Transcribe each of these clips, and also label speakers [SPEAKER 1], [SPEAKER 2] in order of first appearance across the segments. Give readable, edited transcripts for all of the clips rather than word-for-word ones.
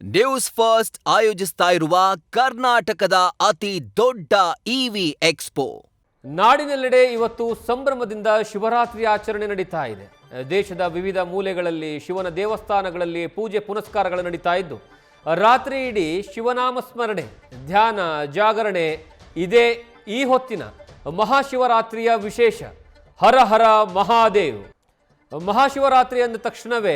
[SPEAKER 1] News first ಆಯೋಜಿಸ್ತಾ ಇರುವ ಕರ್ನಾಟಕದ ಅತಿ ದೊಡ್ಡ ಇವಿ ಎಕ್ಸ್ಪೋ.
[SPEAKER 2] ನಾಡಿನೆಲ್ಲೆಡೆ ಇವತ್ತು ಸಂಭ್ರಮದಿಂದ ಶಿವರಾತ್ರಿ ಆಚರಣೆ ನಡೀತಾ ಇದೆ. ದೇಶದ ವಿವಿಧ ಮೂಲೆಗಳಲ್ಲಿ ಶಿವನ ದೇವಸ್ಥಾನಗಳಲ್ಲಿ ಪೂಜೆ ಪುನಸ್ಕಾರಗಳು ನಡೀತಾ ಇದ್ದು, ರಾತ್ರಿ ಇಡೀ ಶಿವನಾಮ ಸ್ಮರಣೆ, ಧ್ಯಾನ, ಜಾಗರಣೆ ಇದೇ ಈ ಹೊತ್ತಿನ ಮಹಾಶಿವರಾತ್ರಿಯ ವಿಶೇಷ. ಹರ ಹರ ಮಹಾದೇವ್. ಮಹಾಶಿವರಾತ್ರಿ ಅಂದ ತಕ್ಷಣವೇ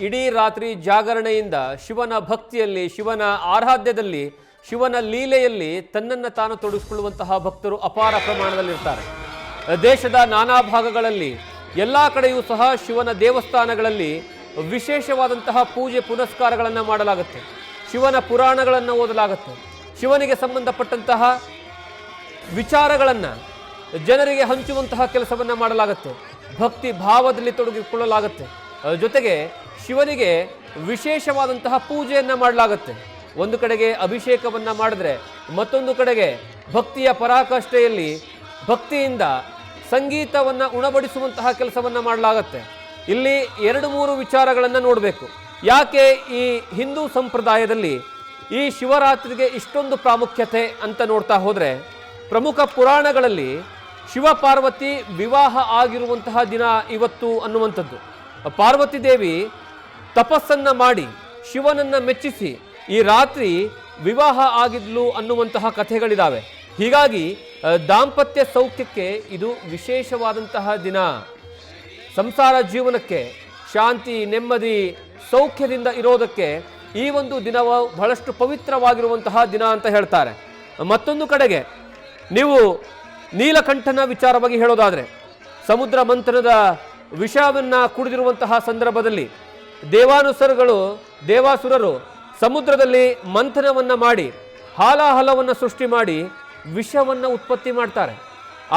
[SPEAKER 2] ಇಡೀ ರಾತ್ರಿ ಜಾಗರಣೆಯಿಂದ ಶಿವನ ಭಕ್ತಿಯಲ್ಲಿ, ಶಿವನ ಆರಾಧ್ಯದಲ್ಲಿ, ಶಿವನ ಲೀಲೆಯಲ್ಲಿ ತನ್ನನ್ನು ತಾನು ತೊಡಗಿಸಿಕೊಳ್ಳುವಂತಹ ಭಕ್ತರು ಅಪಾರ ಪ್ರಮಾಣದಲ್ಲಿರ್ತಾರೆ. ದೇಶದ ನಾನಾ ಭಾಗಗಳಲ್ಲಿ ಎಲ್ಲ ಕಡೆಯೂ ಸಹ ಶಿವನ ದೇವಸ್ಥಾನಗಳಲ್ಲಿ ವಿಶೇಷವಾದಂತಹ ಪೂಜೆ ಪುನಸ್ಕಾರಗಳನ್ನು ಮಾಡಲಾಗುತ್ತೆ. ಶಿವನ ಪುರಾಣಗಳನ್ನು ಓದಲಾಗುತ್ತೆ. ಶಿವನಿಗೆ ಸಂಬಂಧಪಟ್ಟಂತಹ ವಿಚಾರಗಳನ್ನು ಜನರಿಗೆ ಹಂಚುವಂತಹ ಕೆಲಸವನ್ನು ಮಾಡಲಾಗುತ್ತೆ. ಭಕ್ತಿ ಭಾವದಲ್ಲಿ ತೊಡಗಿಕೊಳ್ಳಲಾಗುತ್ತೆ. ಜೊತೆಗೆ ಶಿವನಿಗೆ ವಿಶೇಷವಾದಂತಹ ಪೂಜೆಯನ್ನು ಮಾಡಲಾಗುತ್ತೆ. ಒಂದು ಕಡೆಗೆ ಅಭಿಷೇಕವನ್ನು ಮಾಡಿದ್ರೆ, ಮತ್ತೊಂದು ಕಡೆಗೆ ಭಕ್ತಿಯ ಪರಾಕಾಷ್ಠೆಯಲ್ಲಿ ಭಕ್ತಿಯಿಂದ ಸಂಗೀತವನ್ನು ಉಣಬಡಿಸುವಂತಹ ಕೆಲಸವನ್ನು ಮಾಡಲಾಗುತ್ತೆ. ಇಲ್ಲಿ 2-3 ವಿಚಾರಗಳನ್ನು ನೋಡಬೇಕು. ಯಾಕೆ ಈ ಹಿಂದೂ ಸಂಪ್ರದಾಯದಲ್ಲಿ ಈ ಶಿವರಾತ್ರಿಗೆ ಇಷ್ಟೊಂದು ಪ್ರಾಮುಖ್ಯತೆ ಅಂತ ನೋಡ್ತಾ ಹೋದರೆ, ಪ್ರಮುಖ ಪುರಾಣಗಳಲ್ಲಿ ಶಿವಪಾರ್ವತಿ ವಿವಾಹ ಆಗಿರುವಂತಹ ದಿನ ಇವತ್ತು ಅನ್ನುವಂಥದ್ದು. ಪಾರ್ವತಿ ದೇವಿ ತಪಸ್ಸನ್ನು ಮಾಡಿ ಶಿವನನ್ನು ಮೆಚ್ಚಿಸಿ ಈ ರಾತ್ರಿ ವಿವಾಹ ಆಗಿದ್ಲು ಅನ್ನುವಂತಹ ಕಥೆಗಳಿದ್ದಾವೆ. ಹೀಗಾಗಿ ದಾಂಪತ್ಯ ಸೌಖ್ಯಕ್ಕೆ ಇದು ವಿಶೇಷವಾದಂತಹ ದಿನ. ಸಂಸಾರ ಜೀವನಕ್ಕೆ ಶಾಂತಿ, ನೆಮ್ಮದಿ, ಸೌಖ್ಯದಿಂದ ಇರೋದಕ್ಕೆ ಈ ಒಂದು ದಿನವು ಬಹಳಷ್ಟು ಪವಿತ್ರವಾಗಿರುವಂತಹ ದಿನ ಅಂತ ಹೇಳ್ತಾರೆ. ಮತ್ತೊಂದು ಕಡೆಗೆ ನೀವು ನೀಲಕಂಠನ ವಿಚಾರವಾಗಿ ಹೇಳೋದಾದರೆ, ಸಮುದ್ರ ಮಂಥನದ ವಿಷವನ್ನು ಕುಡಿದಿರುವಂತಹ ಸಂದರ್ಭದಲ್ಲಿ ದೇವಾಸುರರು ಸಮುದ್ರದಲ್ಲಿ ಮಂಥನವನ್ನು ಮಾಡಿ ಹಾಲಾಹಲವನ್ನು ಸೃಷ್ಟಿ ಮಾಡಿ ವಿಷವನ್ನು ಉತ್ಪತ್ತಿ ಮಾಡ್ತಾರೆ.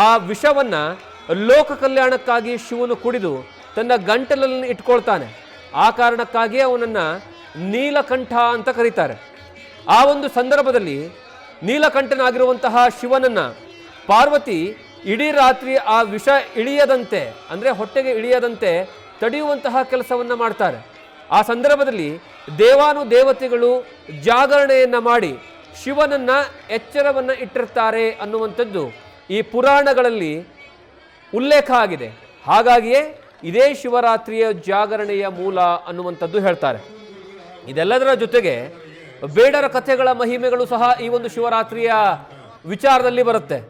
[SPEAKER 2] ಆ ವಿಷವನ್ನು ಲೋಕ ಕಲ್ಯಾಣಕ್ಕಾಗಿ ಶಿವನು ಕುಡಿದು ತನ್ನ ಗಂಟಲಲ್ಲಿ ಇಟ್ಕೊಳ್ತಾನೆ. ಆ ಕಾರಣಕ್ಕಾಗಿ ಅವನನ್ನು ನೀಲಕಂಠ ಅಂತ ಕರೀತಾರೆ. ಆ ಒಂದು ಸಂದರ್ಭದಲ್ಲಿ ನೀಲಕಂಠನಾಗಿರುವಂತಹ ಶಿವನನ್ನು ಪಾರ್ವತಿ ಇಡೀ ರಾತ್ರಿ ಆ ವಿಷ ಇಳಿಯದಂತೆ, ಅಂದರೆ ಹೊಟ್ಟೆಗೆ ಇಳಿಯದಂತೆ ತಡೆಯುವಂತಹ ಕೆಲಸವನ್ನು ಮಾಡ್ತಾರೆ. ಆ ಸಂದರ್ಭದಲ್ಲಿ ದೇವಾನುದೇವತೆಗಳು ಜಾಗರಣೆಯನ್ನು ಮಾಡಿ ಶಿವನನ್ನು ಎಚ್ಚರವನ್ನು ಇಟ್ಟಿರ್ತಾರೆ ಅನ್ನುವಂಥದ್ದು ಈ ಪುರಾಣಗಳಲ್ಲಿ ಉಲ್ಲೇಖ ಆಗಿದೆ. ಹಾಗಾಗಿಯೇ ಇದೇ ಶಿವರಾತ್ರಿಯ ಜಾಗರಣೆಯ ಮೂಲ ಅನ್ನುವಂಥದ್ದು ಹೇಳ್ತಾರೆ. ಇದೆಲ್ಲದರ ಜೊತೆಗೆ ಬೇಡರ ಕಥೆಗಳ ಮಹಿಮೆಗಳು ಸಹ ಈ ಒಂದು ಶಿವರಾತ್ರಿಯ ವಿಚಾರದಲ್ಲಿ ಬರುತ್ತೆ.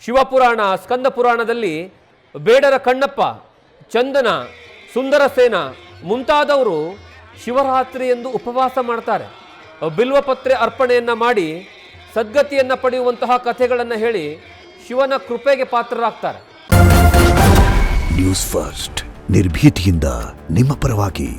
[SPEAKER 2] ಶಿವಪುರಾಣ, ಸ್ಕಂದ ಪುರಾಣದಲ್ಲಿ ಬೇಡರ ಕಣ್ಣಪ್ಪ, ಚಂದನ, ಸುಂದರಸೇನ ಮುಂತಾದವರು ಶಿವರಾತ್ರಿ ಎಂದು ಉಪವಾಸ ಮಾಡ್ತಾರೆ. ಬಿಲ್ವಪತ್ರೆ ಅರ್ಪಣೆಯನ್ನು ಮಾಡಿ ಸದ್ಗತಿಯನ್ನು ಪಡೆಯುವಂತಹ ಕಥೆಗಳನ್ನು ಹೇಳಿ ಶಿವನ ಕೃಪೆಗೆ ಪಾತ್ರರಾಗ್ತಾರೆ.
[SPEAKER 3] ನ್ಯೂಸ್ ಫಸ್ಟ್, ನಿರ್ಭೀತಿಯಿಂದ ನಿಮ್ಮ ಪರವಾಗಿ.